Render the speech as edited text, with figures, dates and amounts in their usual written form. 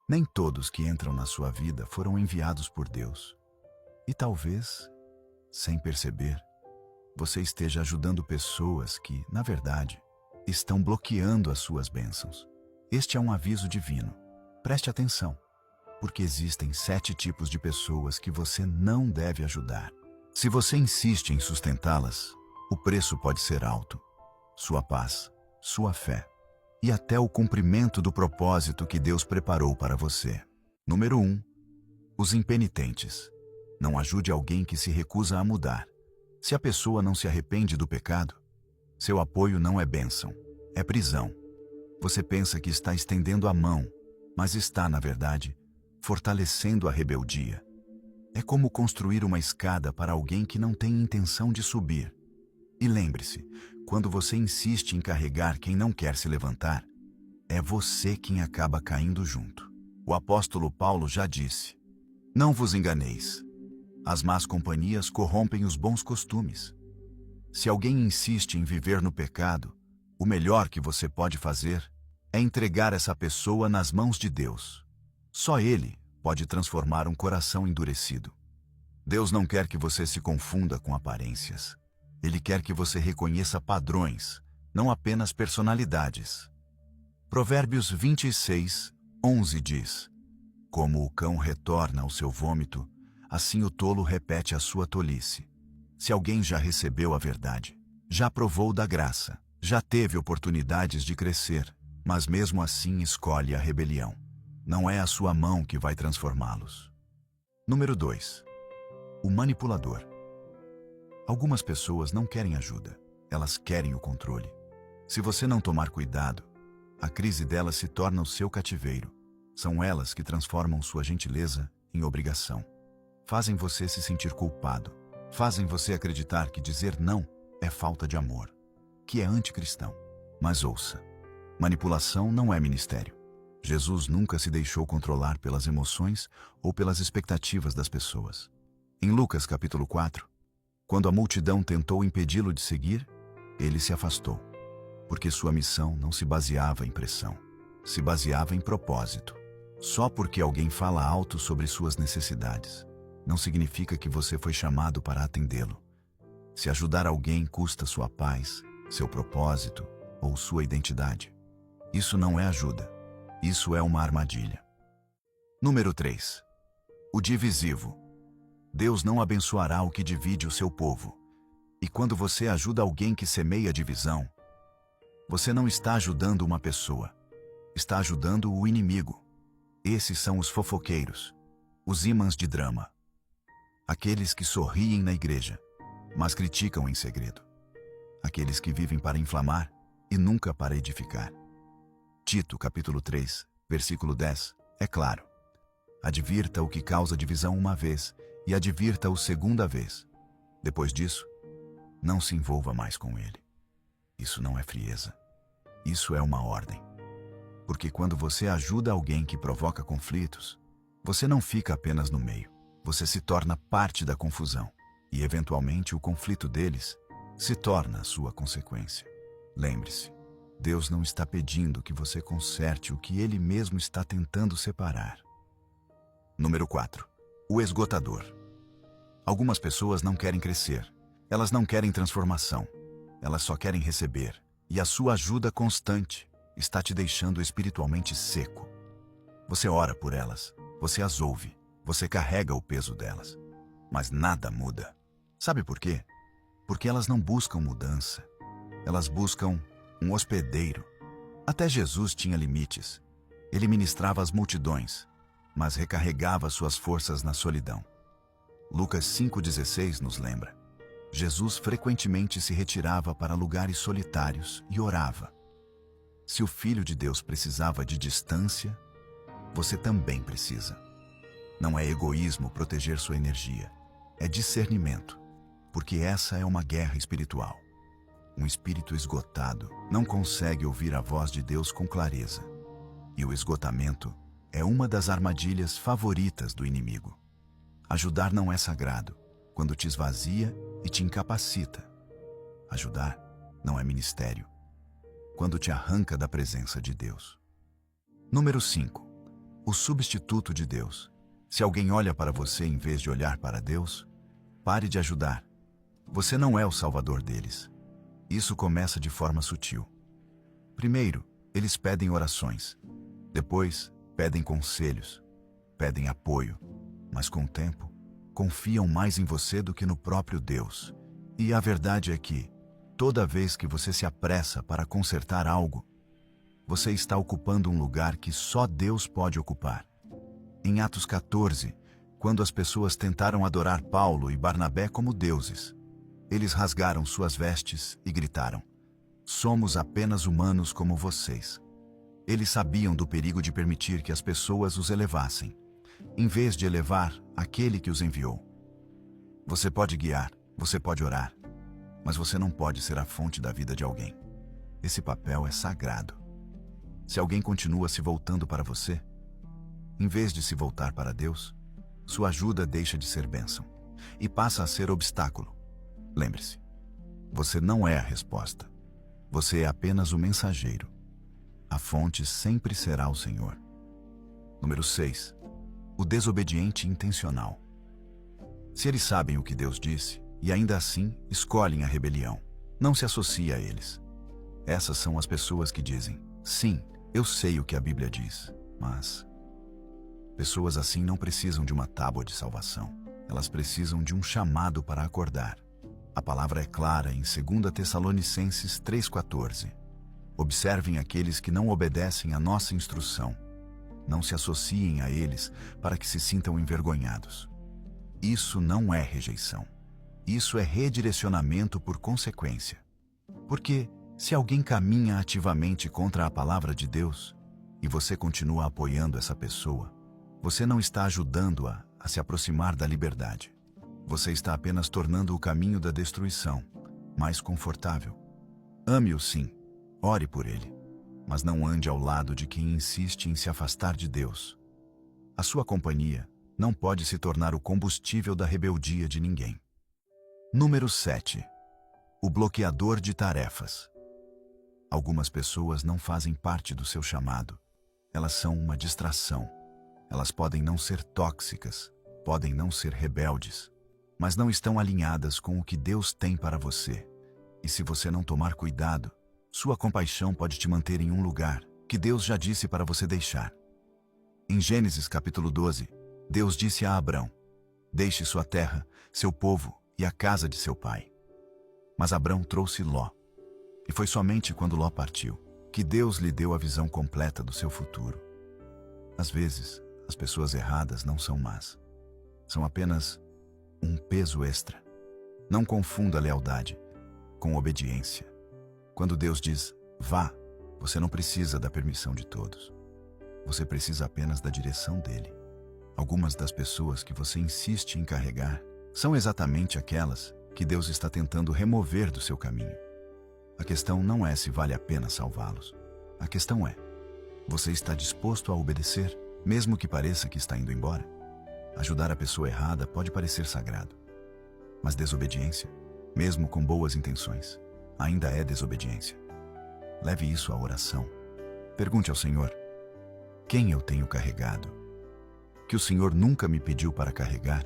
Nem todos que entram na sua vida foram enviados por Deus. E talvez, sem perceber, você esteja ajudando pessoas que, na verdade, estão bloqueando as suas bênçãos. Este é um aviso divino. Preste atenção, porque existem 7 tipos de pessoas que você não deve ajudar. Se você insiste em sustentá-las, o preço pode ser alto. Sua paz, sua fé e até o cumprimento do propósito que Deus preparou para você. Número 1. Os impenitentes. Não ajude alguém que se recusa a mudar. Se a pessoa não se arrepende do pecado, seu apoio não é bênção, é prisão. Você pensa que está estendendo a mão, mas está, na verdade, fortalecendo a rebeldia. É como construir uma escada para alguém que não tem intenção de subir. E lembre-se, quando você insiste em carregar quem não quer se levantar, é você quem acaba caindo junto. O apóstolo Paulo já disse: não vos enganeis. As más companhias corrompem os bons costumes. Se alguém insiste em viver no pecado, o melhor que você pode fazer é entregar essa pessoa nas mãos de Deus. Só Ele pode transformar um coração endurecido. Deus não quer que você se confunda com aparências. Ele quer que você reconheça padrões, não apenas personalidades. Provérbios 26:11 diz: como o cão retorna ao seu vômito, assim o tolo repete a sua tolice. Se alguém já recebeu a verdade, já provou da graça, já teve oportunidades de crescer, mas mesmo assim escolhe a rebelião. Não é a sua mão que vai transformá-los. Número 2. O manipulador. Algumas pessoas não querem ajuda, elas querem o controle. Se você não tomar cuidado, a crise delas se torna o seu cativeiro. São elas que transformam sua gentileza em obrigação. Fazem você se sentir culpado. Fazem você acreditar que dizer não é falta de amor, que é anticristão. Mas ouça, manipulação não é ministério. Jesus nunca se deixou controlar pelas emoções ou pelas expectativas das pessoas. Em Lucas capítulo 4, quando a multidão tentou impedi-lo de seguir, ele se afastou, porque sua missão não se baseava em pressão, se baseava em propósito. Só porque alguém fala alto sobre suas necessidades, não significa que você foi chamado para atendê-lo. Se ajudar alguém custa sua paz, seu propósito ou sua identidade, isso não é ajuda, isso é uma armadilha. Número 3. O divisivo. Deus não abençoará o que divide o seu povo. E quando você ajuda alguém que semeia divisão, você não está ajudando uma pessoa, está ajudando o inimigo. Esses são os fofoqueiros, os ímãs de drama. Aqueles que sorriem na igreja, mas criticam em segredo. Aqueles que vivem para inflamar e nunca para edificar. Tito, capítulo 3, versículo 10, é claro. Advirta o que causa divisão uma vez e advirta-o segunda vez. Depois disso, não se envolva mais com ele. Isso não é frieza. Isso é uma ordem. Porque quando você ajuda alguém que provoca conflitos, você não fica apenas no meio. Você se torna parte da confusão. E, eventualmente, o conflito deles se torna a sua consequência. Lembre-se, Deus não está pedindo que você conserte o que Ele mesmo está tentando separar. Número 4. O esgotador. Algumas pessoas não querem crescer. Elas não querem transformação. Elas só querem receber. E a sua ajuda constante está te deixando espiritualmente seco. Você ora por elas, você as ouve, você carrega o peso delas. Mas nada muda. Sabe por quê? Porque elas não buscam mudança. Elas buscam um hospedeiro. Até Jesus tinha limites. Ele ministrava às multidões, mas recarregava suas forças na solidão. Lucas 5,16 nos lembra. Jesus frequentemente se retirava para lugares solitários e orava. Se o Filho de Deus precisava de distância, você também precisa. Não é egoísmo proteger sua energia, é discernimento, porque essa é uma guerra espiritual. Um espírito esgotado não consegue ouvir a voz de Deus com clareza. E o esgotamento é uma das armadilhas favoritas do inimigo. Ajudar não é sagrado, quando te esvazia e te incapacita. Ajudar não é ministério, quando te arranca da presença de Deus. Número 5. o substituto de Deus. Se alguém olha para você em vez de olhar para Deus, pare de ajudar. Você não é o salvador deles. Isso começa de forma sutil. Primeiro, eles pedem orações. Depois, pedem conselhos. Pedem apoio. Mas com o tempo, confiam mais em você do que no próprio Deus. E a verdade é que, toda vez que você se apressa para consertar algo, você está ocupando um lugar que só Deus pode ocupar. Em Atos 14, quando as pessoas tentaram adorar Paulo e Barnabé como deuses, eles rasgaram suas vestes e gritaram: "Somos apenas humanos como vocês." Eles sabiam do perigo de permitir que as pessoas os elevassem, em vez de elevar aquele que os enviou. Você pode guiar, você pode orar, mas você não pode ser a fonte da vida de alguém. Esse papel é sagrado. Se alguém continua se voltando para você, em vez de se voltar para Deus, sua ajuda deixa de ser bênção e passa a ser obstáculo. Lembre-se, você não é a resposta. Você é apenas o mensageiro. A fonte sempre será o Senhor. Número 6. O desobediente intencional. Se eles sabem o que Deus disse e ainda assim escolhem a rebelião, não se associe a eles. Essas são as pessoas que dizem: "Sim, eu sei o que a Bíblia diz, mas..." Pessoas assim não precisam de uma tábua de salvação. Elas precisam de um chamado para acordar. A palavra é clara em 2 Tessalonicenses 3,14. Observem aqueles que não obedecem à nossa instrução. Não se associem a eles para que se sintam envergonhados. Isso não é rejeição. Isso é redirecionamento por consequência. Porque, se alguém caminha ativamente contra a palavra de Deus, e você continua apoiando essa pessoa, você não está ajudando-a a se aproximar da liberdade. Você está apenas tornando o caminho da destruição mais confortável. Ame-o sim, ore por ele, mas não ande ao lado de quem insiste em se afastar de Deus. A sua companhia não pode se tornar o combustível da rebeldia de ninguém. Número 7. O bloqueador de tarefas. Algumas pessoas não fazem parte do seu chamado. Elas são uma distração. Elas podem não ser tóxicas, podem não ser rebeldes, mas não estão alinhadas com o que Deus tem para você. E se você não tomar cuidado, sua compaixão pode te manter em um lugar que Deus já disse para você deixar. Em Gênesis capítulo 12, Deus disse a Abrão: "Deixe sua terra, seu povo e a casa de seu pai." Mas Abrão trouxe Ló. E foi somente quando Ló partiu que Deus lhe deu a visão completa do seu futuro. Às vezes, as pessoas erradas não são más. São apenas um peso extra. Não confunda lealdade com obediência. Quando Deus diz "vá", você não precisa da permissão de todos. Você precisa apenas da direção dele. Algumas das pessoas que você insiste em carregar são exatamente aquelas que Deus está tentando remover do seu caminho. A questão não é se vale a pena salvá-los. A questão é: você está disposto a obedecer, mesmo que pareça que está indo embora? Ajudar a pessoa errada pode parecer sagrado, mas desobediência, mesmo com boas intenções, ainda é desobediência. Leve isso à oração. Pergunte ao Senhor: quem eu tenho carregado? Que o Senhor nunca me pediu para carregar,